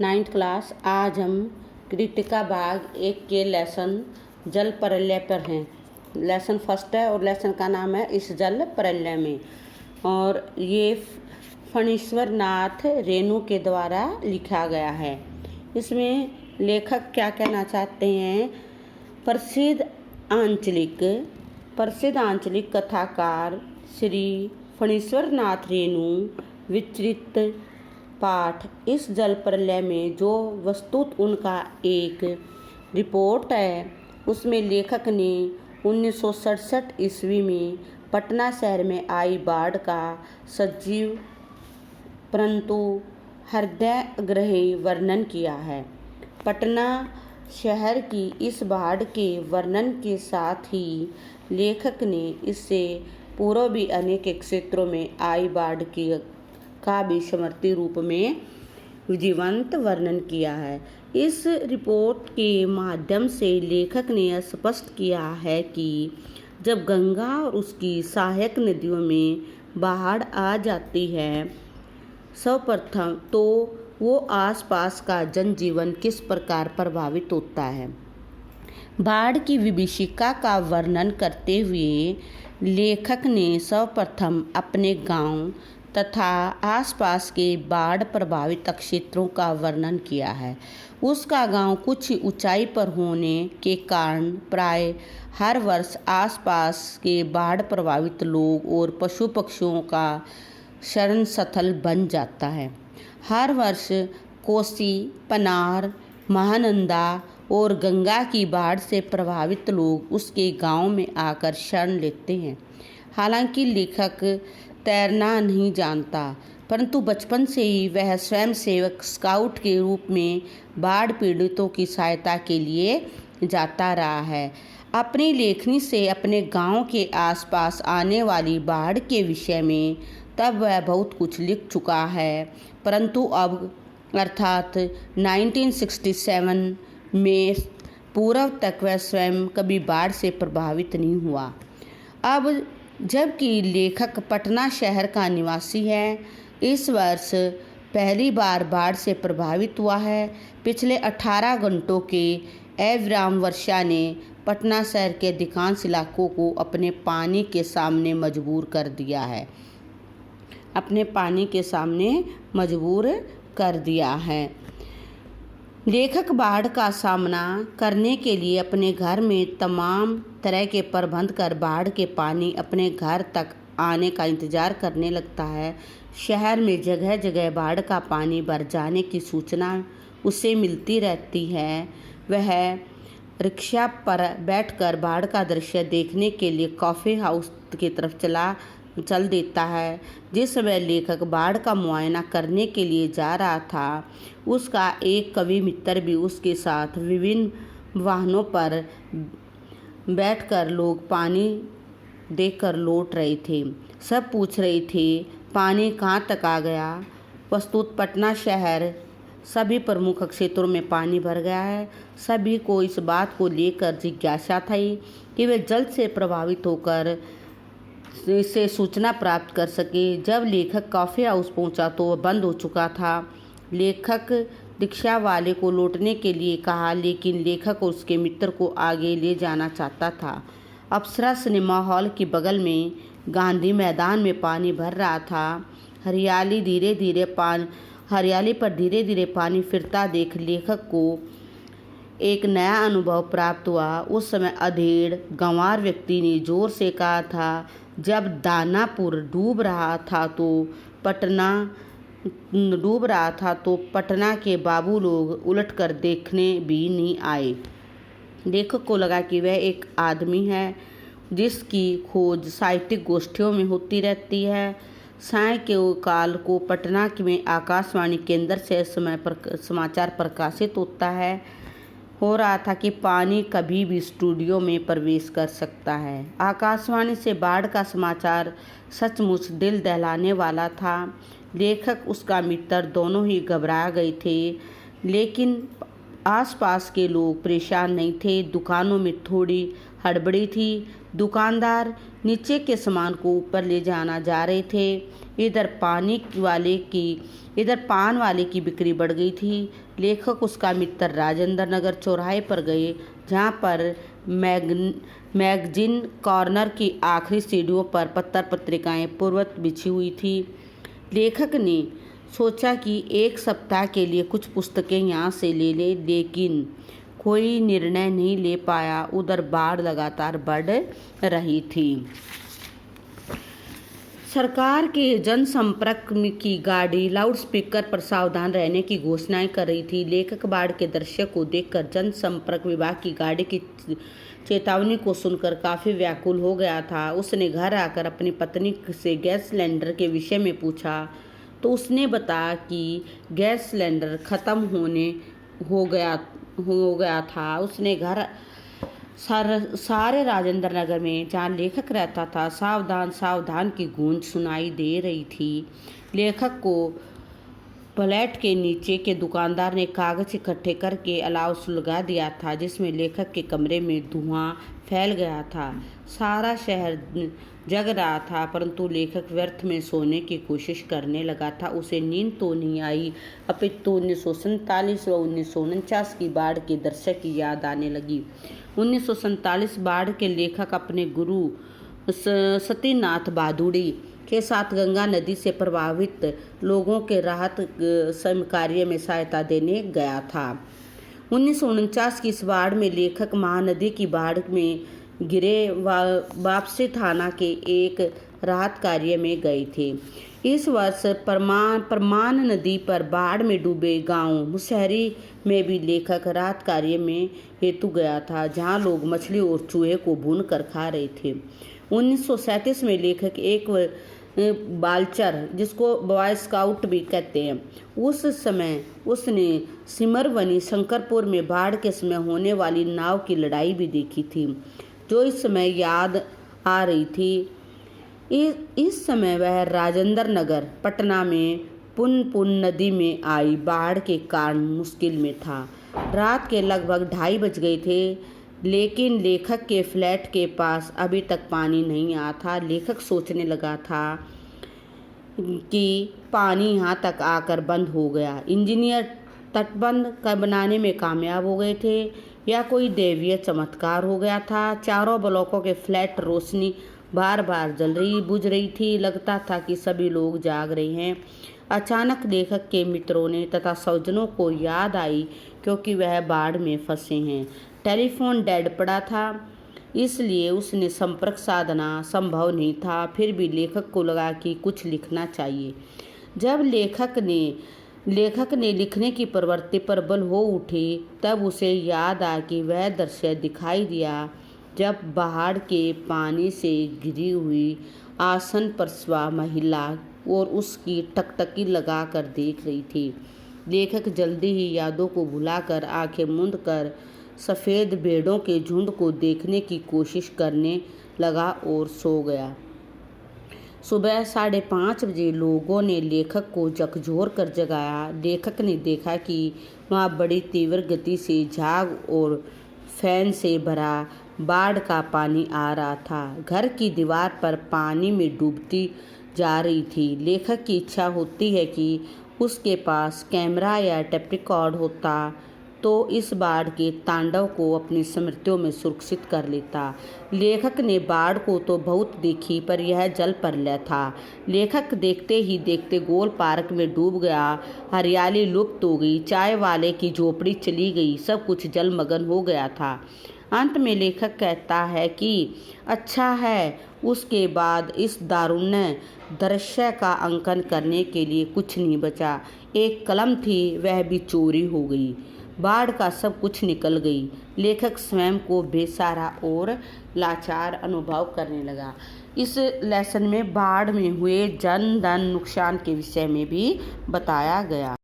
Ninth class. आज हम कृतिका भाग 1 के लेसन जल प्रलय पर हैं। लेसन फर्स्ट है और लेसन का नाम है इस जल प्रलय में। और ये फणीश्वर नाथ रेणु के द्वारा लिखा गया है। इसमें लेखक क्या कहना चाहते हैं? प्रसिद्ध आंचलिक कथाकार श्री फणीश्वर नाथ रेणु विचरित पाठ इस जल प्रलय में जो वस्तुत उनका एक रिपोर्ट है, उसमें लेखक ने 1967 ईस्वी में पटना शहर में आई बाढ़ का सजीव परंतु हृदयग्राही वर्णन किया है। पटना शहर की इस बाढ़ के वर्णन के साथ ही लेखक ने इससे पूर्व भी अनेक क्षेत्रों में आई बाढ़ का भी समर्थी रूप में जीवंत वर्णन किया है। इस रिपोर्ट के माध्यम से लेखक ने स्पष्ट किया है कि जब गंगा और उसकी सहायक नदियों में बाढ़ आ जाती है, सर्वप्रथम तो वो आसपास का जनजीवन किस प्रकार प्रभावित होता है। बाढ़ की विभीषिका का वर्णन करते हुए लेखक ने सर्वप्रथम अपने गांव तथा आसपास के बाढ़ प्रभावित क्षेत्रों का वर्णन किया है। उसका गांव कुछ ऊंचाई पर होने के कारण प्राय हर वर्ष आसपास के बाढ़ प्रभावित लोग और पशु पक्षियों का शरण स्थल बन जाता है। हर वर्ष कोसी, पनार, महानंदा और गंगा की बाढ़ से प्रभावित लोग उसके गांव में आकर शरण लेते हैं। हालांकि लेखक तैरना नहीं जानता, परंतु बचपन से ही वह स्वयंसेवक स्काउट के रूप में बाढ़ पीड़ितों की सहायता के लिए जाता रहा है। अपनी लेखनी से अपने गांव के आसपास आने वाली बाढ़ के विषय में तब वह बहुत कुछ लिख चुका है, परंतु अब अर्थात 1967 में पूर्व तक वह स्वयं कभी बाढ़ से प्रभावित नहीं हुआ। अब जबकि लेखक पटना शहर का निवासी है, इस वर्ष पहली बार बाढ़ से प्रभावित हुआ है। पिछले 18 घंटों के अविराम वर्षा ने पटना शहर के अधिकांश इलाकों को अपने पानी के सामने मजबूर कर दिया है। लेखक बाढ़ का सामना करने के लिए अपने घर में तमाम तरह के प्रबंध कर बाढ़ के पानी अपने घर तक आने का इंतजार करने लगता है। शहर में जगह जगह बाढ़ का पानी भर जाने की सूचना उसे मिलती रहती है। वह रिक्शा पर बैठकर बाढ़ का दृश्य देखने के लिए कॉफ़ी हाउस की तरफ चल देता है। जिस समय लेखक बाढ़ का मुआयना करने के लिए जा रहा था, उसका एक कवि मित्र भी उसके साथ विभिन्न वाहनों पर बैठकर लोग पानी देखकर लौट रहे थे। सब पूछ रहे थे, पानी कहाँ तक आ गया? वस्तुतः पटना शहर सभी प्रमुख क्षेत्रों में पानी भर गया है। सभी को इस बात को लेकर जिज्ञासा थी कि वे जल्द से प्रभावित होकर इससे सूचना प्राप्त कर सके। जब लेखक कॉफ़ी हाउस पहुंचा तो वह बंद हो चुका था। लेखक रिक्शा वाले को लौटने के लिए कहा, लेकिन लेखक उसके मित्र को आगे ले जाना चाहता था। अप्सरा सिनेमा हॉल के बगल में गांधी मैदान में पानी भर रहा था। हरियाली पर धीरे धीरे पानी फिरता देख लेखक को एक नया अनुभव प्राप्त हुआ। उस समय अधेड़ गंवार व्यक्ति ने जोर से कहा था, जब दानापुर डूब रहा था तो पटना के बाबू लोग उलटकर देखने भी नहीं आए। लेखक को लगा कि वह एक आदमी है जिसकी खोज साहित्यिक गोष्ठियों में होती रहती है। साय के काल को पटना में आकाशवाणी केंद्र से समाचार प्रकाशित हो रहा था कि पानी कभी भी स्टूडियो में प्रवेश कर सकता है। आकाशवाणी से बाढ़ का समाचार सचमुच दिल दहलाने वाला था। लेखक उसका मित्र दोनों ही घबरा गए थे, लेकिन आसपास के लोग परेशान नहीं थे। दुकानों में थोड़ी हड़बड़ी थी। दुकानदार नीचे के सामान को ऊपर ले जाना जा रहे थे। इधर पान वाले की बिक्री बढ़ गई थी। लेखक उसका मित्र राजेंद्र नगर चौराहे पर गए, जहाँ पर मैगजीन कॉर्नर की आखिरी सीढ़ियों पर पत्र पत्रिकाएं पूर्ववत बिछी हुई थी। लेखक ने सोचा कि एक सप्ताह के लिए कुछ पुस्तकें यहाँ से ले ले, लेकिन कोई निर्णय नहीं ले पाया। उधर बाढ़ लगातार बढ़ रही थी। सरकार के जनसंपर्क की गाड़ी लाउडस्पीकर पर सावधान रहने की घोषणाएं कर रही थी। लेखक बाढ़ के दृश्य को देखकर जनसंपर्क विभाग की गाड़ी की चेतावनी को सुनकर काफ़ी व्याकुल हो गया था। उसने घर आकर अपनी पत्नी से गैस सिलेंडर के विषय में पूछा तो उसने बताया कि गैस सिलेंडर ख़त्म हो गया था। उसने घर सारे राजेंद्र नगर में जहाँ लेखक रहता था सावधान सावधान की गूंज सुनाई दे रही थी। लेखक को फ्लैट के नीचे के दुकानदार ने कागज इकट्ठे करके अलाव सुलगा दिया था, जिसमें लेखक के कमरे में धुआं फैल गया था। सारा शहर जग रहा था, परंतु लेखक व्यर्थ में सोने की कोशिश करने लगा था। उसे नींद तो नहीं आई, अपितु 1947 व 1949 की बाढ़ के दृश्य की याद आने लगी। 1947 बाढ़ के लेखक अपने गुरु सतीनाथ भादुड़ी के साथ गंगा नदी से प्रभावित लोगों के राहत कार्य में सहायता देने गया था। 1949 की इस बाढ़ में लेखक महानदी की बाढ़ में गिरे वापसी थाना के एक राहत कार्य में गए थे। इस वर्ष परमान नदी पर बाढ़ में डूबे गांव मुसहरी में भी लेखक राहत कार्य में हेतु गया था, जहां लोग मछली और चूहे को भून कर खा रहे थे। 1937 में लेखक एक बालचर, जिसको बॉय स्काउट भी कहते हैं, उस समय उसने सिमरवनी शंकरपुर में बाढ़ के समय होने वाली नाव की लड़ाई भी देखी थी, जो इस समय याद आ रही थी। इस समय वह राजेंद्र नगर पटना में पुनपुन नदी में आई बाढ़ के कारण मुश्किल में था। रात के लगभग 2:30 बज गए थे, लेकिन लेखक के फ्लैट के पास अभी तक पानी नहीं आया था। लेखक सोचने लगा था कि पानी यहाँ तक आकर बंद हो गया। इंजीनियर तटबंध बनाने में कामयाब हो गए थे या कोई दैवीय चमत्कार हो गया था। चारों ब्लॉकों के फ्लैट रोशनी बार बार बुझ रही थी। लगता था कि सभी लोग जाग रहे हैं। अचानक लेखक के मित्रों ने तथा स्वजनों को याद आई, क्योंकि वह बाढ़ में फंसे हैं। टेलीफोन डेड पड़ा था, इसलिए उसने संपर्क साधना संभव नहीं था। फिर भी लेखक को लगा कि कुछ लिखना चाहिए। जब लेखक ने लिखने की प्रवृत्ति प्रबल हो उठी, तब उसे याद आ कि वह दृश्य दिखाई दिया जब बाढ़ के पानी से घिरी हुई आसन पर सवार महिला और उसकी टकटकी लगाकर देख रही थी। लेखक जल्दी ही यादों को भुलाकर आंखें मूंद कर सफ़ेद भेड़ों के झुंड को देखने की कोशिश करने लगा और सो गया। सुबह 5:30 बजे लोगों ने लेखक को झकझोर कर जगाया। लेखक ने देखा कि वहाँ बड़ी तीव्र गति से झाग और फैन से भरा बाढ़ का पानी आ रहा था। घर की दीवार पर पानी में डूबती जा रही थी। लेखक की इच्छा होती है कि उसके पास कैमरा या टेप रिकॉर्ड होता तो इस बाढ़ के तांडव को अपनी स्मृतियों में सुरक्षित कर लेता। लेखक ने बाढ़ को तो बहुत देखी, पर यह जल प्रलय था। लेखक देखते ही देखते गोल पार्क में डूब गया। हरियाली लुप्त हो गई, चाय वाले की झोपड़ी चली गई, सब कुछ जलमग्न हो गया था। अंत में लेखक कहता है कि अच्छा है, उसके बाद इस दारुण्य दृश्य का अंकन करने के लिए कुछ नहीं बचा। एक कलम थी, वह भी चोरी हो गई। बाढ़ का सब कुछ निकल गई। लेखक स्वयं को बेसहारा और लाचार अनुभव करने लगा। इस लेसन में बाढ़ में हुए जन धन नुकसान के विषय में भी बताया गया।